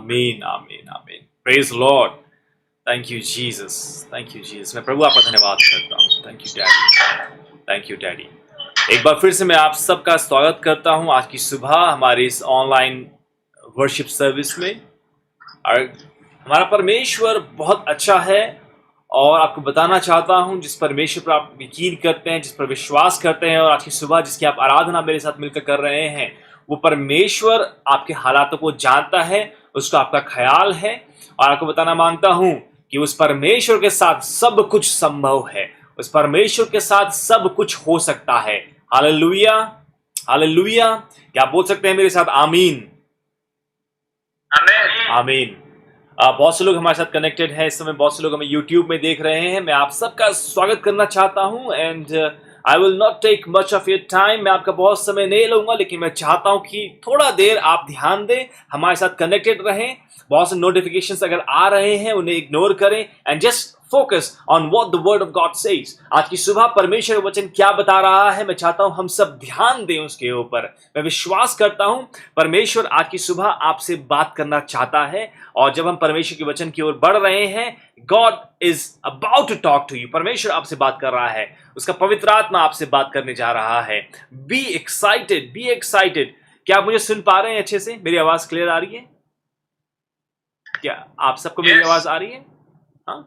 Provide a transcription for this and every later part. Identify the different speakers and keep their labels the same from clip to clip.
Speaker 1: आमीन आमीन आमीन। Praise Lord. Thank you Jesus, thank you Jesus. मैं प्रभु आपका धन्यवाद करता हूँ। Thank you daddy, thank you daddy. एक बार फिर से मैं आप सबका स्वागत करता हूँ आज की सुबह हमारी इस ऑनलाइन वर्शिप सर्विस में। और हमारा परमेश्वर बहुत अच्छा है और आपको बताना चाहता हूँ जिस परमेश्वर पर आप यकीन करते हैं, जिस पर विश्वास करते हैं और आज की सुबह जिसकी आप आराधना मेरे साथ मिलकर कर रहे हैं, वो परमेश्वर आपके हालातों को जानता है, उसका आपका ख्याल है। और आपको बताना मांगता हूँ कि उस परमेश्वर के साथ सब कुछ संभव है, उस परमेश्वर के साथ सब कुछ हो सकता है। Hallelujah, hallelujah. क्या आप बोल सकते हैं मेरे साथ आमीन? आमीन। बहुत से लोग हमारे साथ कनेक्टेड हैं इस समय, बहुत से लोग हमें यूट्यूब में देख रहे हैं। मैं आप सबका स्वागत करना चाहता हूं and I will not take much of your time. मैं आपका बहुत समय नहीं लूंगा, लेकिन मैं चाहता हूं कि थोड़ा देर आप ध्यान दें, हमारे साथ कनेक्टेड रहें। बहुत से नोटिफिकेशंस अगर आ रहे हैं उन्हें इग्नोर करें and just focus on what the word of God says. आज की सुबह परमेश्वर का वचन क्या बता रहा है, मैं चाहता हूं हम सब ध्यान दें उसके ऊपर। मैं विश्वास करता हूं परमेश्वर आज की सुबह आपसे बात करना चाहता है। और जब हम परमेश्वर के वचन की ओर बढ़ रहे हैं, God is about to talk to you. परमेश्वर आपसे बात कर रहा है, उसका पवित्र आत्मा आपसे बात करने जा रहा है। Be excited, be excited. क्या आप मुझे सुन पा रहे हैं अच्छे से? मेरी आवाज क्लियर आ रही है? क्या आप सबको मेरी आवाज आ रही है?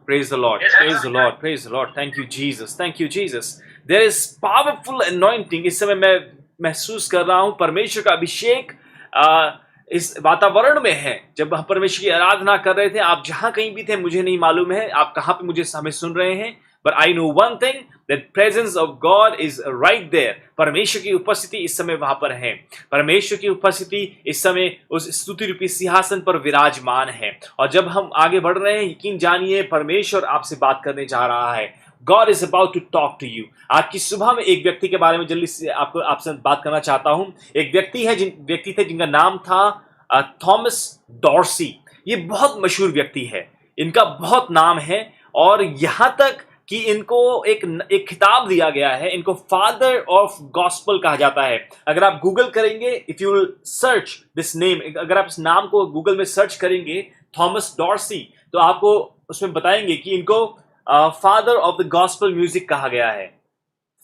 Speaker 1: Praise the Lord, praise the Lord, praise the Lord. Thank you Jesus, thank you Jesus. There is powerful anointing. इस समय मैं महसूस कर रहा हूँ परमेश्वर का अभिषेक इस वातावरण में है। जब हम परमेश्वर की आराधना कर रहे थे, आप जहां कहीं भी थे मुझे नहीं मालूम है आप कहां पे मुझे हमें सुन रहे हैं, but I know one thing, that presence of God is right there. परमेश्वर की उपस्थिति इस समय वहां पर है। परमेश्वर की उपस्थिति इस समय उस स्तुति रूपी सिंहासन पर विराजमान है। और जब हम आगे बढ़ रहे हैं, यकीन जानिए परमेश्वर आपसे बात करने जा रहा है। God is about to talk to you. आज की सुबह में एक व्यक्ति के बारे में जल्दी से आपसे बात करना चाहता हूं। एक व्यक्ति थे जिनका नाम था थॉमस डॉर्सी। ये बहुत मशहूर व्यक्ति है, इनका बहुत नाम है और यहां तक कि इनको एक खिताब दिया गया है। इनको फादर ऑफ गॉस्पल कहा जाता है। अगर आप गूगल करेंगे, if you search this name, अगर आप इस नाम को गूगल में सर्च करेंगे थॉमस डॉर्सी, तो आपको उसमें बताएंगे कि इनको father of the gospel music कहा गया है।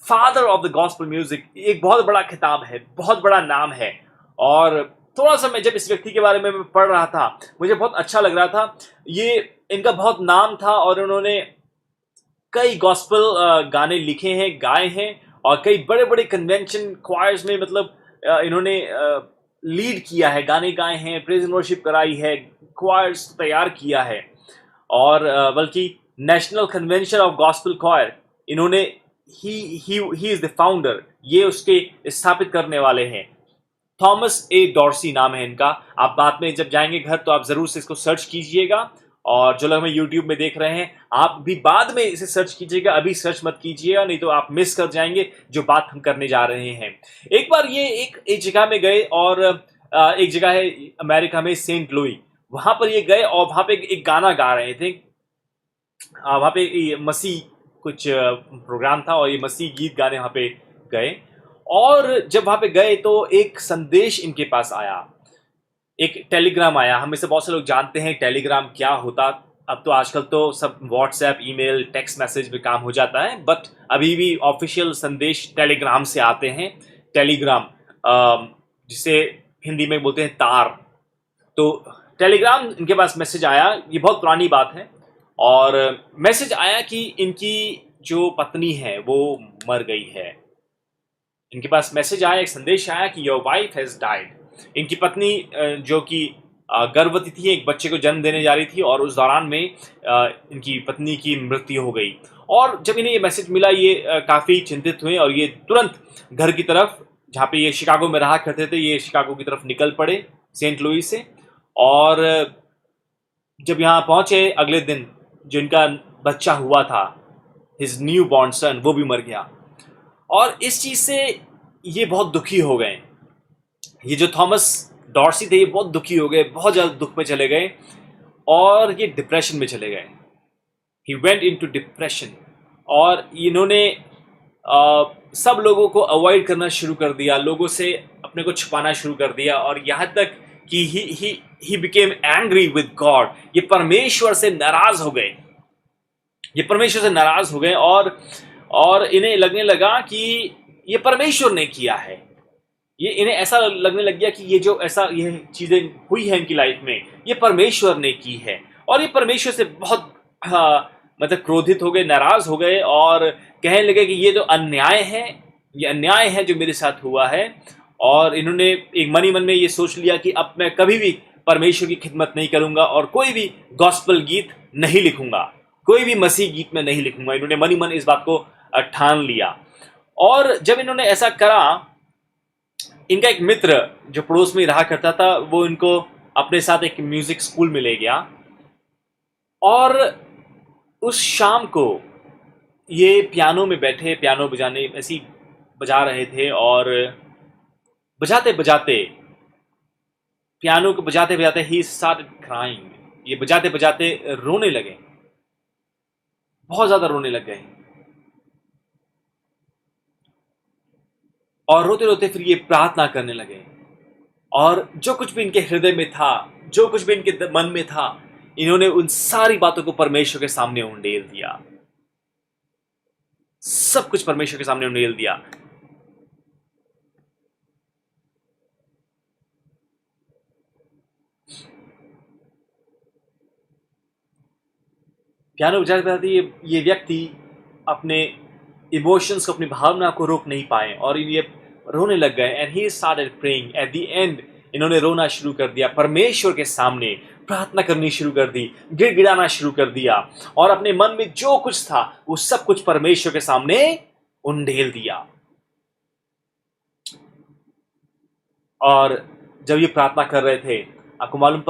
Speaker 1: Father of the gospel music एक बहुत बड़ा खिताब है, बहुत बड़ा नाम है। और थोड़ा सा मैं जब इस व्यक्ति के बारे में पढ़ रहा था, मुझे बहुत अच्छा लग रहा था। ये इनका बहुत नाम था और उन्होंने कई गॉस्पल गाने लिखे हैं, गाए हैं और कई बड़े बड़े कन्वेंशन क्वायर्स में मतलब इन्होंने लीड किया है, गाने गाए हैं, प्रेज एंड वर्शिप कराई है, क्वायर्स तैयार किया है। और बल्कि national convention of gospel choir इन्होंने ही इज द फाउंडर, ये उसके स्थापित करने वाले हैं। थॉमस ए डॉर्सी नाम है इनका। आप बाद में जब जाएंगे घर तो आप जरूर से इसको सर्च कीजिएगा। और जो लोग हमें यूट्यूब में देख रहे हैं, आप भी बाद में इसे सर्च कीजिएगा, अभी सर्च मत कीजिएगा, नहीं तो आप मिस कर जाएंगे जो बात हम करने जा रहे हैं। एक बार ये एक जगह में गए और एक जगह है अमेरिका में, सेंट लुई। वहां पर ये गए और वहां पे एक गाना गा रहे थे। वहां पे मसीह कुछ प्रोग्राम था और ये मसीह गीत गाने वहां पे गए। और जब वहां पे गए तो एक संदेश इनके पास आया, एक टेलीग्राम आया। हमें से बहुत से लोग जानते हैं टेलीग्राम क्या होता। अब तो आजकल तो सब व्हाट्सएप, ईमेल, टेक्स्ट मैसेज में काम हो जाता है, बट अभी भी ऑफिशियल संदेश टेलीग्राम से आते हैं। टेलीग्राम जिसे हिंदी में बोलते हैं तार। तो टेलीग्राम इनके पास मैसेज आया, ये बहुत पुरानी बात है। और मैसेज आया कि इनकी जो पत्नी है वो मर गई है। इनके पास मैसेज आया, एक संदेश आया कि योर वाइफ हैज डाइड। इनकी पत्नी जो कि गर्भवती थी, एक बच्चे को जन्म देने जा रही थी और उस दौरान में इनकी पत्नी की मृत्यु हो गई। और जब इन्हें ये मैसेज मिला, ये काफ़ी चिंतित हुए और ये तुरंत घर की तरफ, जहाँ पे ये शिकागो में रहा करते थे, ये शिकागो की तरफ निकल पड़े सेंट लुई से। और जब यहाँ पहुँचे अगले दिन, जो इनका बच्चा हुआ था, हिज न्यू बॉर्न सन, वो भी मर गया। और इस चीज़ से ये बहुत दुखी हो गए। ये जो थॉमस डॉर्सी थे, ये बहुत दुखी हो गए, बहुत ज़्यादा दुख में चले गए और ये डिप्रेशन में चले गए। He went into depression. और इन्होंने सब लोगों को अवॉइड करना शुरू कर दिया, लोगों से अपने को छुपाना शुरू कर दिया। और यहाँ तक कि he became angry with God. ये परमेश्वर से नाराज हो गए, ये परमेश्वर से नाराज हो गए और इन्हें लगने लगा कि ये परमेश्वर ने किया है। ये इन्हें ऐसा लगने लग गया कि ये चीजें हुई है इनकी लाइफ में, ये परमेश्वर ने की है। और ये परमेश्वर से बहुत मतलब क्रोधित हो गए, नाराज हो गए और कहने लगे कि ये जो अन्याय है, ये अन्याय है जो मेरे साथ हुआ है। और इन्होंने एक मन ही मन में ये सोच लिया कि अब मैं कभी भी परमेश्वर की खिदमत नहीं करूंगा और कोई भी गॉस्पल गीत नहीं लिखूंगा, कोई भी मसीह गीत में नहीं लिखूंगा। इन्होंने मन ही मन इस बात को ठान लिया। और जब इन्होंने ऐसा करा, इनका एक मित्र जो पड़ोस में रहा करता था, वो इनको अपने साथ एक म्यूजिक स्कूल में ले गया। और उस शाम को ये पियानो में बैठे, पियानो बजाने ऐसी बजा रहे थे और बजाते बजाते, पियानो को बजाते बजाते ही स्टार्टेड क्राइंग। ये बजाते बजाते रोने लगे, बहुत ज्यादा रोने लग गए। और रोते रोते फिर ये प्रार्थना करने लगे और जो कुछ भी इनके हृदय में था, जो कुछ भी इनके मन में था, इन्होंने उन सारी बातों को परमेश्वर के सामने उंडेल दिया। सब कुछ परमेश्वर के सामने उंडेल दिया। पियानो बजाते बजाते ये व्यक्ति अपने इमोशंस को, अपनी भावना को रोक नहीं पाए और ये रोने लग गए। And he started praying. At the end इन्होंने रोना शुरू कर दिया, परमेश्वर के सामने प्रार्थना करनी शुरू कर दी, गिड़गिड़ाना शुरू कर दिया और अपने मन में जो कुछ था वो सब कुछ परमेश्वर के सामने उंडेल दिया। और जब ये प्रार्थना कर रहे थे, आपको मालूम,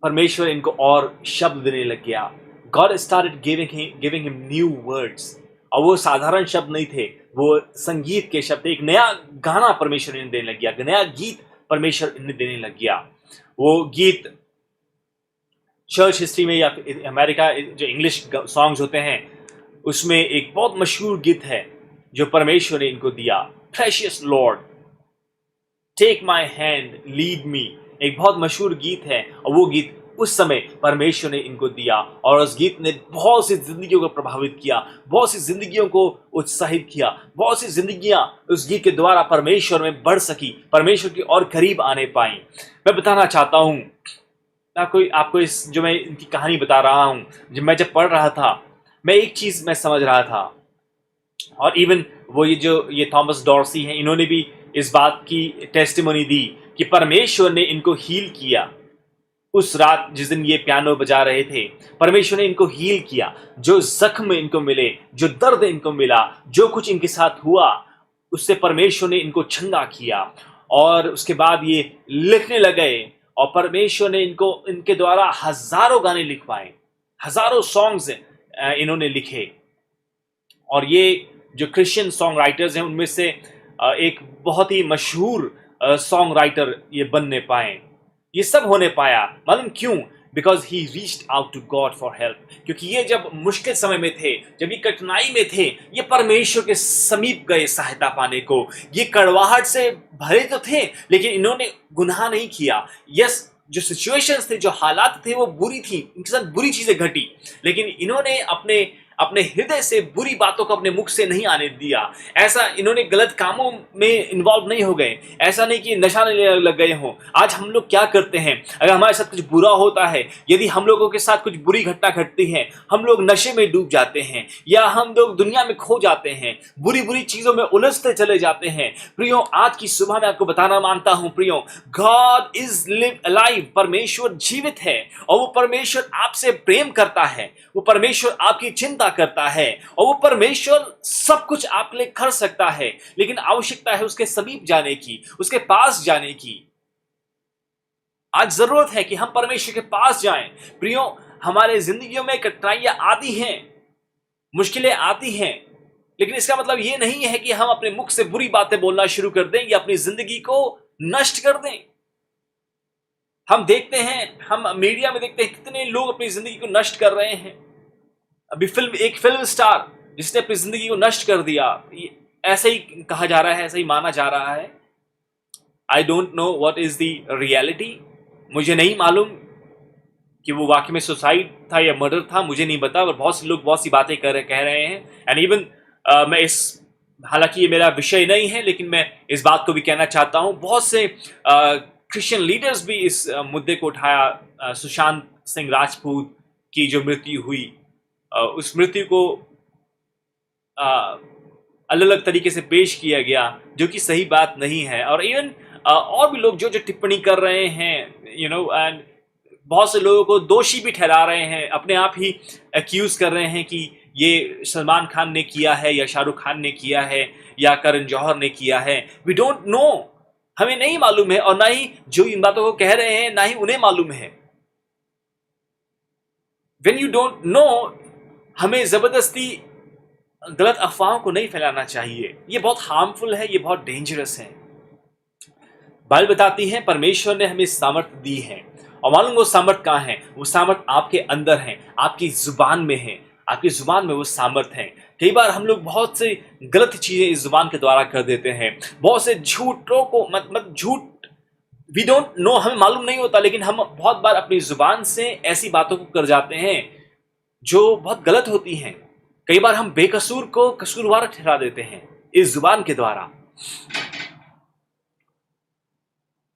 Speaker 1: परमेश्वर इनको और शब्द देने लग गया। God started giving him new words। और वो साधारण शब्द नहीं थे, वो संगीत के शब्द थे। एक नया गाना परमेश्वर इन्हें देने लग गया, नया गीत परमेश्वर इन्हें देने लग गया। वो गीत चर्च हिस्ट्री में या अमेरिका जो इंग्लिश सॉन्ग्स होते हैं उसमें एक बहुत मशहूर गीत है जो परमेश्वर ने इनको दिया, precious Lord take my hand lead me. एक बहुत मशहूर गीत है और वो गीत उस समय परमेश्वर ने इनको दिया और उस गीत ने बहुत सी जिंदगियों को प्रभावित किया, बहुत सी जिंदगियों को उत्साहित किया, बहुत सी जिंदगियां उस गीत के द्वारा परमेश्वर में बढ़ सकी, परमेश्वर की और करीब आने पाई। मैं बताना चाहता हूं, आपको इस जो मैं इनकी कहानी बता रहा हूं, जब पढ़ रहा था, मैं एक चीज मैं समझ रहा था। और इवन वो ये थॉमस डॉर्सी हैं, इन्होंने भी इस बात की टेस्टिमोनी दी कि परमेश्वर ने इनको हील किया। उस रात जिस दिन ये पियानो बजा रहे थे, परमेश्वर ने इनको हील किया। जो जख्म इनको मिले, जो दर्द इनको मिला, जो कुछ इनके साथ हुआ, उससे परमेश्वर ने इनको चंगा किया। और उसके बाद ये लिखने लगे और परमेश्वर ने इनके द्वारा हजारों गाने लिखवाए, हजारों सॉन्ग्स इन्होंने लिखे। और ये जो क्रिश्चियन सॉन्ग राइटर्स हैं उनमें से एक बहुत ही मशहूर सॉन्ग राइटर ये बनने पाए। ये सब होने पाया, मालूम क्यों? Because he reached out to God for help. क्योंकि ये जब मुश्किल समय में थे, जब ये कठिनाई में थे, ये परमेश्वर के समीप गए सहायता पाने को। ये कड़वाहट से भरे तो थे लेकिन इन्होंने गुनाह नहीं किया। यस, जो सिचुएशंस थे, जो हालात थे वो बुरी थी, इनके साथ बुरी चीजें घटी, लेकिन इन्होंने अपने हृदय से बुरी बातों को अपने मुख से नहीं आने दिया। ऐसा इन्होंने गलत कामों में इन्वॉल्व नहीं हो गए, ऐसा नहीं कि नशा लेने लग गए हों। आज हम लोग क्या करते हैं, अगर हमारे साथ कुछ बुरा होता है, यदि हम लोगों के साथ कुछ बुरी घटना घटती है, हम लोग नशे में डूब जाते हैं या हम लोग दुनिया में खो जाते हैं, बुरी बुरी चीजों में उलझते चले जाते हैं। प्रियो, आज की सुबह में आपको बताना मानता हूं प्रियो, गॉड इज लिव अलाइव। परमेश्वर जीवित है और वो परमेश्वर आपसे प्रेम करता है, वो परमेश्वर आपकी चिंता करता है और वो परमेश्वर सब कुछ आपके लिए कर सकता है। लेकिन आवश्यकता है उसके समीप जाने की, उसके पास जाने की। आज जरूरत है कि हम परमेश्वर के पास जाएं। प्रियो, हमारे जिंदगियों में कठिनाइयां आती हैं, मुश्किलें आती हैं, लेकिन इसका मतलब ये नहीं है कि हम अपने मुख से बुरी बातें बोलना शुरू कर दें या अपनी जिंदगी को नष्ट कर दें। हम देखते हैं, हम मीडिया में देखते हैं कितने लोग अपनी जिंदगी को नष्ट कर रहे हैं। अभी एक फिल्म स्टार जिसने अपनी जिंदगी को नष्ट कर दिया, ऐसा ही कहा जा रहा है, ऐसा ही माना जा रहा है। I don't know what is the reality. मुझे नहीं मालूम कि वो वाकई में सुसाइड था या मर्डर था, मुझे नहीं पता। और बहुत से लोग बहुत सी बातें कह रहे हैं। एंड इवन मैं इस, हालांकि ये मेरा विषय नहीं है, लेकिन मैं इस बात को भी कहना चाहता हूँ, बहुत से क्रिश्चियन लीडर्स भी इस मुद्दे को उठाया। सुशांत सिंह राजपूत की जो मृत्यु हुई, उस मृत्यु को अलग अलग तरीके से पेश किया गया, जो कि सही बात नहीं है। और इवन और भी लोग जो जो टिप्पणी कर रहे हैं, एंड बहुत से लोगों को दोषी भी ठहरा रहे हैं, अपने आप ही एक्यूज कर रहे हैं कि ये सलमान खान ने किया है या शाहरुख खान ने किया है या करण जौहर ने किया है। वी डोंट नो, हमें नहीं मालूम है, और ना ही जो इन बातों को कह रहे हैं ना ही उन्हें मालूम है। व्हेन यू डोंट नो, हमें जबरदस्ती गलत अफवाहों को नहीं फैलाना चाहिए। ये बहुत हार्मफुल है, ये बहुत डेंजरस है। बाइबल बताती है परमेश्वर ने हमें सामर्थ दी है, और मालूम वो सामर्थ कहाँ है? वो सामर्थ आपके अंदर है, आपकी जुबान में है। आपकी जुबान में वो सामर्थ है। कई बार हम लोग बहुत से गलत चीजें इस जुबान के द्वारा कर देते हैं, बहुत से झूठों को मतलब झूठ, वी डोंट नो, हमें मालूम नहीं होता, लेकिन हम बहुत बार अपनी जुबान से ऐसी बातों को कर जाते हैं जो बहुत गलत होती हैं। कई बार हम बेकसूर को कसूरवार ठहरा देते हैं इस जुबान के द्वारा,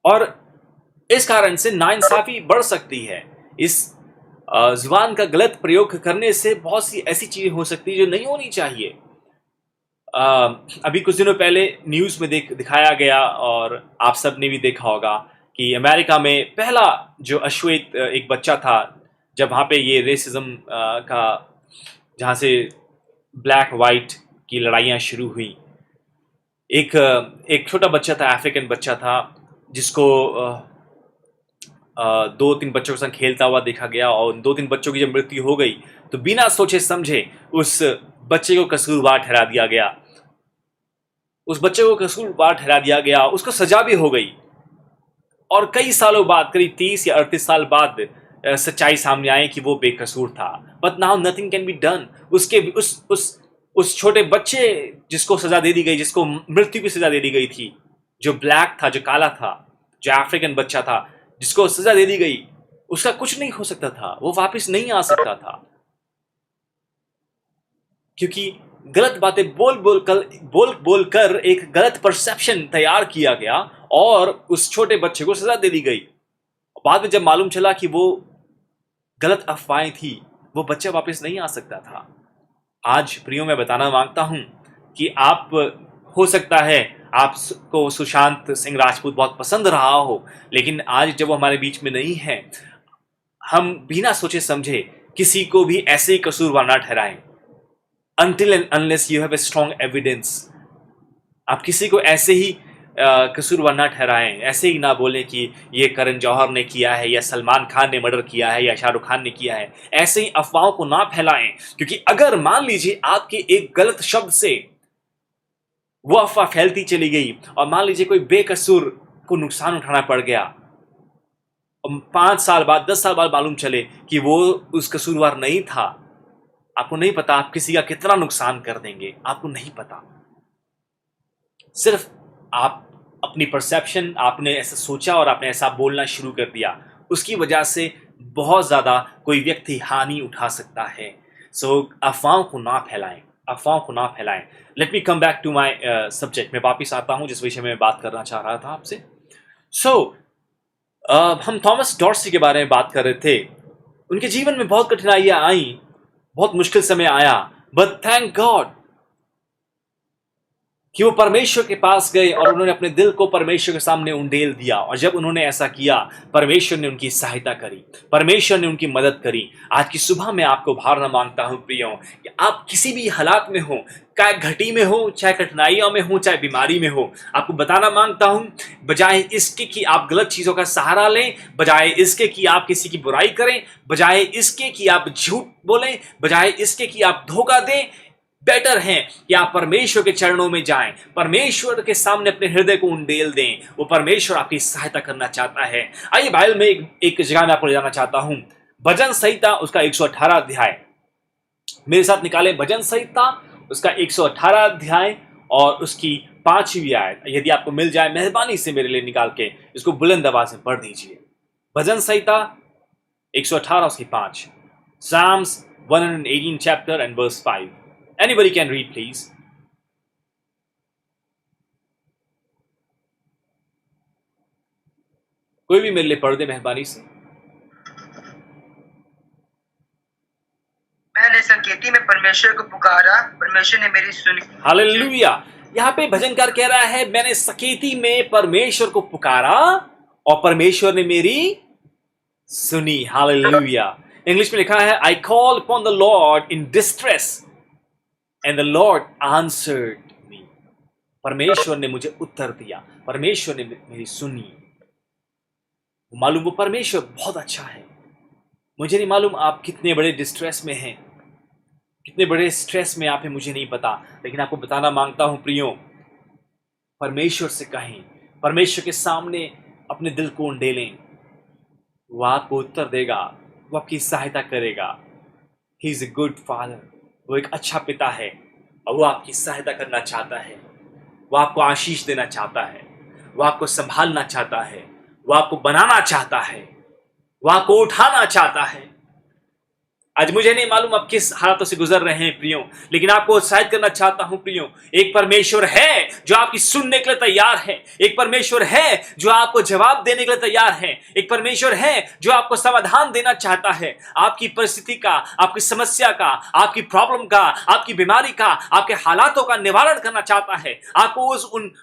Speaker 1: और इस कारण से नाइंसाफी बढ़ सकती है। इस जुबान का गलत प्रयोग करने से बहुत सी ऐसी चीजें हो सकती है जो नहीं होनी चाहिए। अभी कुछ दिनों पहले न्यूज़ में दिखाया गया, और आप सब ने भी देखा होगा कि अमेरिका में पहला जो अश्वेत एक बच्चा था, जब वहाँ पे ये रेसिज्म का, जहाँ से ब्लैक वाइट की लड़ाइयाँ शुरू हुई, एक छोटा बच्चा था, अफ्रीकन बच्चा था, जिसको 2-3 बच्चों के साथ खेलता हुआ देखा गया, और 2-3 बच्चों की जब मृत्यु हो गई तो बिना सोचे समझे उस बच्चे को कसूरवार ठहरा दिया गया। उस बच्चे को कसूरवार ठहरा दिया गया, उसको सजा भी हो गई, और कई सालों बाद, करीब 30 या 38 साल बाद सच्चाई सामने आई कि वो बेकसूर था। But now nothing can be done. उसके उस छोटे बच्चे जिसको सजा दे दी गई, जिसको मृत्यु की सजा दे दी गई थी, जो ब्लैक था, जो काला था, जो अफ्रीकन बच्चा था, जिसको सजा दे दी गई, उसका कुछ नहीं हो सकता था, वो वापस नहीं आ सकता था, क्योंकि गलत बातें बोल कर एक गलत परसेप्शन तैयार किया गया, और उस छोटे बच्चे को सजा दे दी गई। बाद में जब मालूम चला कि वो गलत अफवाहें थी, वो बच्चा वापस नहीं आ सकता था। आज प्रियो मैं बताना मांगता हूं कि आप, हो सकता है आपको सुशांत सिंह राजपूत बहुत पसंद रहा हो, लेकिन आज जब वो हमारे बीच में नहीं है, हम बिना सोचे समझे किसी को भी ऐसे ही कसूरवार ना ठहराएं। Until and unless you have a strong evidence, आप किसी को ऐसे ही कसूरवार ना ठहराएं, ऐसे ही ना बोलें कि ये करण जौहर ने किया है, या सलमान खान ने मर्डर किया है, या शाहरुख खान ने किया है। ऐसे ही अफवाहों को ना फैलाएं, क्योंकि अगर मान लीजिए आपके एक गलत शब्द से वो अफवाह फैलती चली गई, और मान लीजिए कोई बेकसूर को नुकसान उठाना पड़ गया, और 5 साल बाद, 10 साल बाद मालूम चले कि वो उस कसूरवार नहीं था, आपको नहीं पता आप किसी का कितना नुकसान कर देंगे, आपको नहीं पता। सिर्फ आप अपनी परसेप्शन, आपने ऐसा सोचा और आपने ऐसा बोलना शुरू कर दिया, उसकी वजह से बहुत ज़्यादा कोई व्यक्ति हानि उठा सकता है। सो अफवाहों को ना फैलाएं, अफवाहों को ना फैलाएं। Let me come back to my subject. मैं वापिस आता हूँ जिस विषय में बात करना चाह रहा था आपसे। हम थॉमस डॉर्सी के बारे में बात कर रहे थे। उनके जीवन में बहुत कठिनाइयाँ आई, बहुत मुश्किल समय आया, बट थैंक गॉड कि वो परमेश्वर के पास गए और उन्होंने अपने दिल को परमेश्वर के सामने उंडेल दिया। और जब उन्होंने ऐसा किया, परमेश्वर ने उनकी सहायता करी, परमेश्वर ने उनकी मदद करी। आज की सुबह मैं आपको उभारना मांगता हूं प्रियो, कि आप किसी भी हालात में हो, चाहे घटी में हो, चाहे कठिनाइयों में हो, चाहे बीमारी में हो, आपको बताना मांगता हूं, बजाय इसके कि आप गलत चीजों का सहारा लें, बजाय इसके कि आप किसी की बुराई करें, बजाय इसके कि आप झूठ बोलें, बजाय इसके कि आप धोखा दें, बेटर है कि आप परमेश्वर के चरणों में जाएं, परमेश्वर के सामने अपने हृदय को उंडेल दें। वो परमेश्वर आपकी सहायता करना चाहता है। आइए बाइबल में एक जगह मैं आपको ले जाना चाहता हूं, भजन संहिता उसका 118 अध्याय। मेरे साथ निकालें भजन संहिता उसका 118 अध्याय और उसकी 5वीं आयत यदि आपको मिल जाए, मेहरबानी से मेरे लिए निकाल के इसको बुलंद आवाज में पढ़ दीजिए। भजन संहिता 118 उसकी 5, Psalms 118 chapter and verse 5. Anybody can read, please. कोई भी मेरे लिए पढ़ दे मेहरबानी से।
Speaker 2: मैंने संकेती में परमेश्वर को पुकारा, परमेश्वर ने मेरी सुनी।
Speaker 1: हालेलुया। यहाँ पे भजनकार कह रहा है, मैंने सकेती में परमेश्वर को पुकारा और परमेश्वर ने मेरी सुनी। हालेलुया। इंग्लिश में लिखा है, I call upon the lord in distress and the lord answered me. परमेश्वर ने मुझे उत्तर दिया, परमेश्वर ने मेरी सुनी। मालूम वो परमेश्वर बहुत अच्छा है। मुझे नहीं मालूम आप कितने बड़े डिस्ट्रेस में हैं, कितने बड़े स्ट्रेस में आप हैं, मुझे नहीं पता, लेकिन आपको बताना मांगता हूं प्रियो, परमेश्वर से कहें, परमेश्वर के सामने अपने दिल को उंडेलें, वो आपको उत्तर देगा, वो आपकी सहायता करेगा। He is a good father, वो एक अच्छा पिता है और वो आपकी सहायता करना चाहता है, वो आपको आशीष देना चाहता है, वो आपको संभालना चाहता है, वो आपको बनाना चाहता है, वो आपको उठाना चाहता है। आज मुझे नहीं मालूम आप किस हालातों से गुजर रहे हैं प्रियो, लेकिन आपको उत्साहित करना चाहता हूं प्रियो, एक परमेश्वर है जो आपकी सुनने के लिए तैयार है, एक परमेश्वर है जो आपको जवाब देने के लिए तैयार है, एक परमेश्वर है जो आपको समाधान देना चाहता है। आपकी परिस्थिति का, आपकी समस्या का, आपकी प्रॉब्लम का, आपकी बीमारी का, आपके हालातों का निवारण करना चाहता है, आपको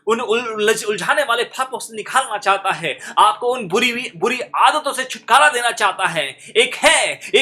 Speaker 1: उन उलझाने वाले फापों से निकालना चाहता है, आपको उन बुरी आदतों से छुटकारा देना चाहता है। एक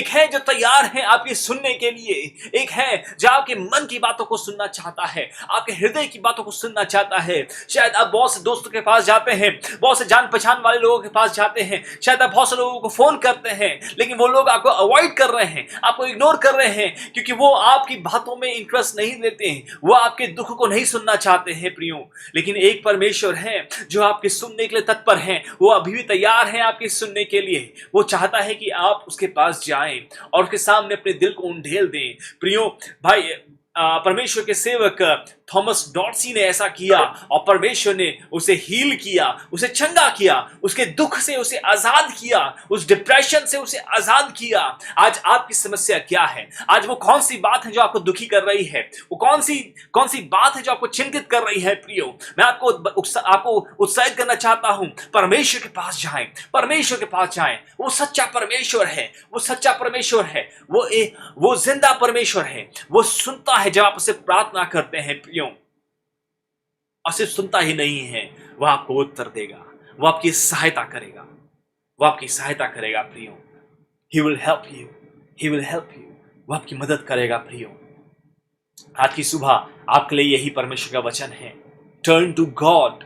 Speaker 1: है जो तैयार है आपके सुनने के लिए, एक है जो आपके मन की बातों को सुनना चाहता है, आपके हृदय की बातों को सुनना चाहता है। शायद आप बहुत से दोस्तों के पास जाते हैं, बहुत से जान पहचान वाले लोगों के पास जाते हैं, शायद आप बहुत से लोगों को फोन करते हैं, लेकिन वो लोग आपको अवॉइड कर रहे हैं, आपको इग्नोर कर रहे हैं, क्योंकि वो आपकी बातों में इंटरेस्ट नहीं लेते हैं, वो आपके दुख को नहीं सुनना चाहते हैं प्रियो। लेकिन एक परमेश्वर है जो आपके सुनने के लिए तत्पर है, वो अभी भी तैयार है आपके सुनने के लिए। वो चाहता है कि आप उसके पास जाएं और उसके सामने अपने दिल को उंडेल दें। प्रियो भाई, परमेश्वर के सेवक थॉमस डॉर्सी ने ऐसा किया और परमेश्वर ने उसे हील किया, उसे चंगा किया, उसके दुख से उसे आजाद किया, उस डिप्रेशन से उसे आजाद किया। आज आपकी समस्या क्या है? आज वो कौन सी बात है जो आपको दुखी कर रही है? वो कौन सी बात है जो आपको चिंतित कर रही है प्रियो? मैं आपको उत्साहित करना चाहता हूं, परमेश्वर के पास जाएं, परमेश्वर के पास जाएं। वो सच्चा परमेश्वर है, वो सच्चा परमेश्वर है, वो जिंदा परमेश्वर है। वो सुनता है जब आप उसे प्रार्थना करते हैं प्रियो, और सिर्फ सुनता ही नहीं है, वो आपको उत्तर देगा, वो आपकी सहायता करेगा, वो आपकी सहायता करेगा प्रियो। He will help you, He will help you, वो आपकी मदद करेगा प्रियो। आज की सुबह आपके लिए यही परमेश्वर का वचन है, टर्न टू गॉड,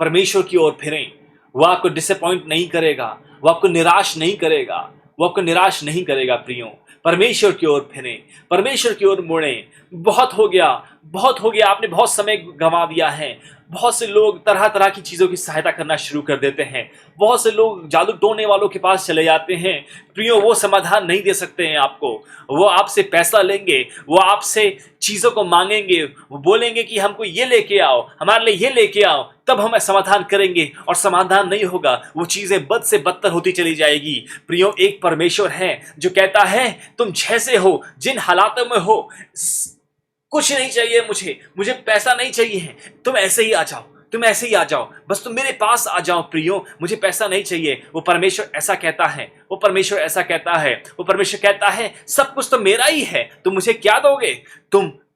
Speaker 1: परमेश्वर की ओर फिरें। वो आपको डिसअपॉइंट नहीं करेगा, वो आपको निराश नहीं करेगा, वो आपको निराश नहीं करेगा प्रियो। परमेश्वर की ओर फिरें, परमेश्वर की ओर मुड़ें। बहुत हो गया, बहुत हो गया, आपने बहुत समय गंवा दिया है। बहुत से लोग तरह तरह की चीज़ों की सहायता करना शुरू कर देते हैं, बहुत से लोग जादू टोने वालों के पास चले जाते हैं प्रियो। वो समाधान नहीं दे सकते हैं आपको, वो आपसे पैसा लेंगे, वो आपसे चीज़ों को मांगेंगे, वो बोलेंगे कि हमको ये लेके आओ, हमारे लिए ये लेके आओ, तब हम समाधान करेंगे, और समाधान नहीं होगा, वो चीज़ें बद से बदतर होती चली जाएगी प्रियो। एक परमेश्वर है जो कहता है, तुम जैसे हो, जिन हालातों में हो, कुछ नहीं चाहिए मुझे पैसा नहीं चाहिए है, तुम ऐसे ही आ जाओ, तुम ऐसे ही आ जाओ, बस तुम मेरे पास आ जाओ प्रियो, मुझे पैसा नहीं चाहिए। वो परमेश्वर ऐसा कहता है, वो परमेश्वर ऐसा कहता है, वो परमेश्वर कहता है, सब कुछ तो मेरा ही है, तुम मुझे क्या दोगे?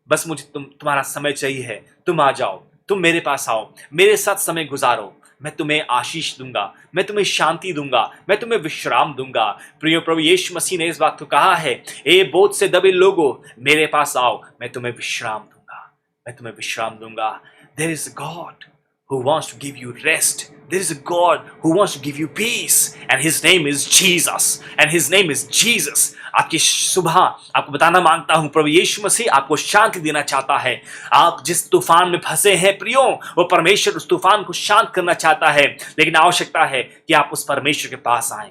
Speaker 1: बस मुझे तुम्हारा समय चाहिए है, तुम आ जाओ, तुम मेरे पास आओ, मेरे साथ समय गुजारो, मैं तुम्हें आशीष दूंगा, मैं तुम्हें शांति दूंगा, मैं तुम्हें विश्राम दूंगा। प्रिय प्रभु यीशु मसीह ने इस बात को कहा है, ए बोझ से दबे लोगों, मेरे पास आओ, मैं तुम्हें विश्राम दूंगा, मैं तुम्हें विश्राम दूंगा। There is a God who wants to give you rest. There is a God who wants to give you peace, and his name is Jesus, and his name is Jesus. आपकी सुबह आपको बताना मांगता हूं, प्रभु यीशु मसीह आपको शांति देना चाहता है। आप जिस तूफान में फंसे हैं प्रियो, वो परमेश्वर उस तूफान को शांत करना चाहता है, लेकिन आवश्यकता है कि आप उस परमेश्वर के पास आएं।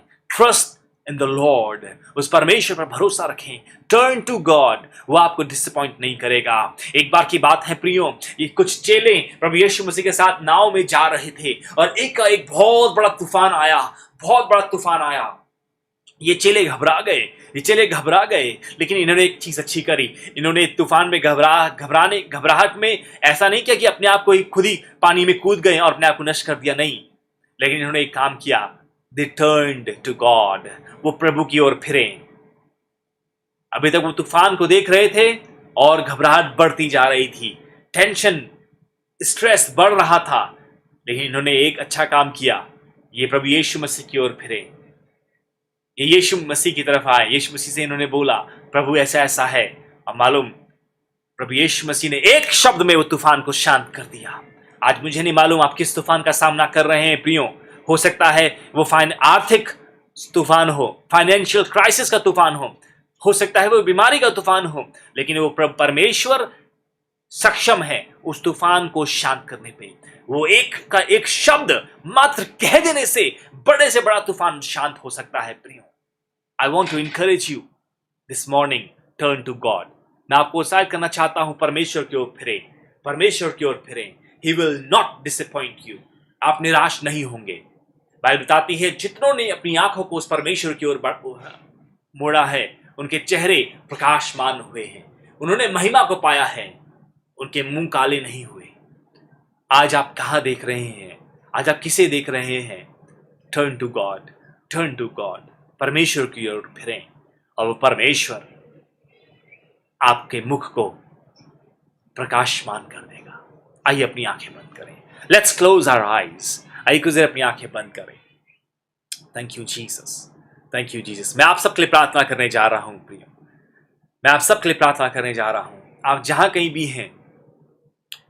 Speaker 1: इन द लॉर्ड, उस परमेश्वर पर भरोसा रखें, टर्न टू गॉड, वो आपको डिसअपॉइंट नहीं करेगा। एक बार की बात है प्रियो, ये कुछ चेले प्रभु यीशु मसीह के साथ नाव में जा रहे थे और एक बहुत बड़ा तूफान आया, बहुत बड़ा तूफान आया। ये चेले घबरा गए, लेकिन इन्होंने एक चीज अच्छी करी। इन्होंने तूफान में घबराहट में ऐसा नहीं किया कि अपने आप को खुद ही पानी में कूद गए और अपने आप को नष्ट कर दिया, नहीं, लेकिन इन्होंने एक काम किया, दे टर्न्ड टू गॉड, वो प्रभु की ओर फिरे। अभी तक वो तूफान को देख रहे थे और घबराहट बढ़ती जा रही थी, टेंशन, स्ट्रेस बढ़ रहा था, लेकिन इन्होंने एक अच्छा काम किया, ये प्रभु यीशु मसीह की ओर फिरे, ये यीशु मसीह की तरफ आए। यीशु मसीह से इन्होंने बोला, प्रभु ऐसा ऐसा है। अब मालूम, प्रभु यीशु मसीह ने एक शब्द में वो तूफान को शांत कर दिया। आज मुझे नहीं मालूम आप किस तूफान का सामना कर रहे हैं प्रियो, हो सकता है वो आर्थिक तूफान हो, फाइनेंशियल क्राइसिस का तूफान हो सकता है वो बीमारी का तूफान हो, लेकिन वो परमेश्वर सक्षम है उस तूफान को शांत करने पे। वो एक शब्द मात्र कह देने से बड़े से बड़ा तूफान शांत हो सकता है प्रियो। I want to encourage you this morning, turn to God. मैं आपको उत्साहित करना चाहता हूं, परमेश्वर की ओर फिरे, परमेश्वर की ओर फिरे। He will not disappoint you, आप निराश नहीं होंगे। बाइबल बताती है, जितनों ने अपनी आंखों को उस परमेश्वर की ओर मोड़ा है, उनके चेहरे प्रकाशमान हुए हैं, उन्होंने महिमा को पाया है, उनके मुंह काले नहीं हुए। आज आप कहां देख रहे हैं? आज आप किसे देख रहे हैं? Turn to God, turn to God, परमेश्वर की ओर फिरें और वो परमेश्वर आपके मुख को प्रकाशमान कर देगा। आइए अपनी आंखें बंद करें, लेट्स क्लोज आवर आईज। आइए कुछ देर अपनी आंखें बंद करें। Thank you Jesus, thank you Jesus. मैं आप सबके लिए प्रार्थना करने जा रहा हूं प्रिय, मैं आप सबके लिए प्रार्थना करने जा रहा हूं। आप जहां कहीं भी हैं,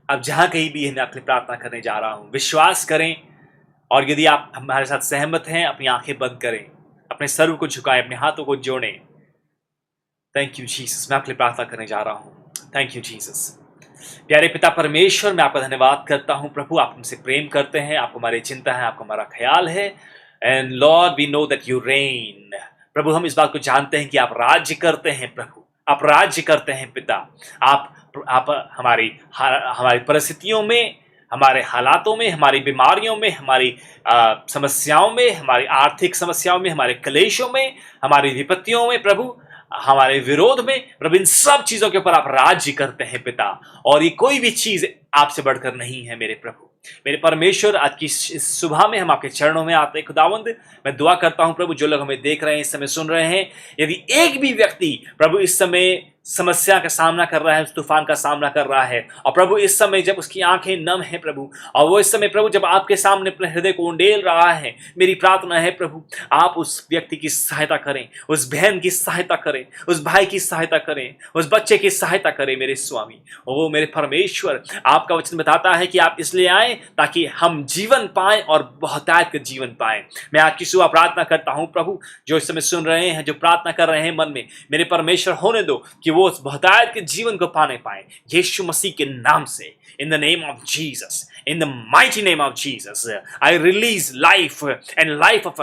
Speaker 1: मैं आपके लिए प्रार्थना करने जा रहा हूं। विश्वास करें, और यदि आप हमारे साथ सहमत हैं, अपनी आंखें बंद करें, अपने सर को झुकाएं, अपने हाथों को जोड़ें। थैंक यू जीसस, मैं आपके लिए प्रार्थना करने जा रहा हूं। Thank you Jesus. प्यारे पिता परमेश्वर, मैं आपका धन्यवाद करता हूं प्रभु, आप हमसे प्रेम करते हैं, आपको हमारी चिंता है, आपको हमारा ख्याल है। And Lord we know that you reign. प्रभु हम इस बात को जानते हैं कि आप राज्य करते हैं प्रभु, आप राज्य करते हैं पिता। आप हमारी परिस्थितियों में, हमारे हालातों में, हमारी बीमारियों में, हमारी समस्याओं में, हमारी आर्थिक समस्याओं में, हमारे क्लेशों में, हमारी विपत्तियों में प्रभु, हमारे विरोध में प्रभु, इन सब चीजों के ऊपर आप राज्य करते हैं पिता। और ये कोई भी चीज आपसे बढ़कर नहीं है मेरे प्रभु, मेरे परमेश्वर। आज की इस सुबह में हम आपके चरणों में आते हैं खुदावंद। मैं दुआ करता हूं प्रभु, जो लोग हमें देख रहे हैं, इस समय सुन रहे हैं, यदि एक भी व्यक्ति प्रभु इस समय समस्या का सामना कर रहा है, उस तूफान का सामना कर रहा है, और प्रभु इस समय जब उसकी आंखें नम हैं प्रभु, और वो इस समय प्रभु जब आपके सामने अपने हृदय को उंडेल रहा है, मेरी प्रार्थना है प्रभु, आप उस व्यक्ति की सहायता करें, उस बहन की सहायता करें, उस भाई की सहायता करें, उस बच्चे की सहायता करें मेरे स्वामी। ओ मेरे परमेश्वर, आपका वचन बताता है कि आप इसलिए आए ताकि हम जीवन पाएं और बहुतायत का जीवन पाएं। मैं आज की सुबह प्रार्थना करता हूं प्रभु, जो इस समय सुन रहे हैं, जो प्रार्थना कर रहे हैं मन में, मेरे परमेश्वर होने दो कि वो उस बहुतायत के जीवन को पाने पाए, यीशु मसीह के नाम से। In the name of Jesus, in the mighty name of Jesus, I release life and life of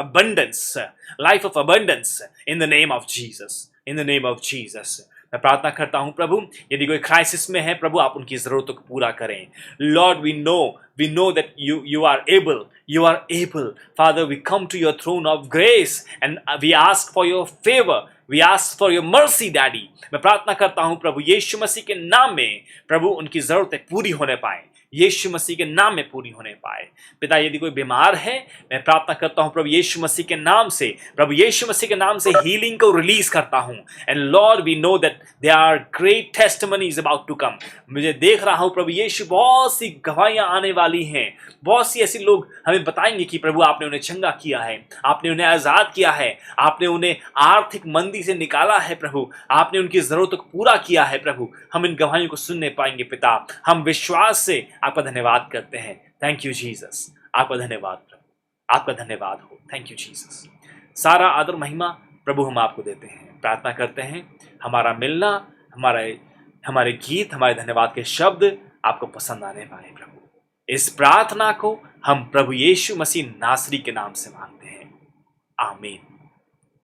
Speaker 1: abundance in the name of Jesus, in the name of Jesus. मैं प्रार्थना करता हूं प्रभु, यदि कोई क्राइसिस में है प्रभु, आप उनकी जरूरतों को पूरा करें। Lord we know that you are able. Father, we come to your throne of grace and we ask for your favor, we ask for your mercy daddy। मैं प्रार्थना करता हूं प्रभु, यीशु मसीह के नाम में प्रभु उनकी जरूरतें पूरी होने पाए, यीशु मसीह के नाम में पूरी होने पाए पिता। यदि कोई बीमार है, मैं प्रार्थना करता हूं प्रभु यीशु मसीह के नाम से, प्रभु यीशु मसीह के नाम से हीलिंग को रिलीज करता हूं। And Lord we know that there are great testimonies about to come. मुझे देख रहा हूं प्रभु यीशु, बहुत सी गवाहियां आने वाली हैं, बहुत सी ऐसे लोग हमें बताएंगे कि प्रभु आपने उन्हें चंगा किया है, आपने उन्हें आजाद किया है, आपने उन्हें आर्थिक मंदी से निकाला है प्रभु, आपने उनकी जरूरतों को पूरा किया है प्रभु। हम इन गवाहियों को सुनने पाएंगे पिता, हम विश्वास से आपका धन्यवाद करते हैं। थैंक यू जीसस, आपका धन्यवाद प्रभु, आपका धन्यवाद हो। Thank you Jesus. सारा आदर महिमा प्रभु हम आपको देते हैं। प्रार्थना करते हैं हमारा मिलना, हमारे गीत, हमारे धन्यवाद के शब्द आपको पसंद आने पाए प्रभु। इस प्रार्थना को हम प्रभु यीशु मसीह नासरी के नाम से मांगते हैं, आमीन।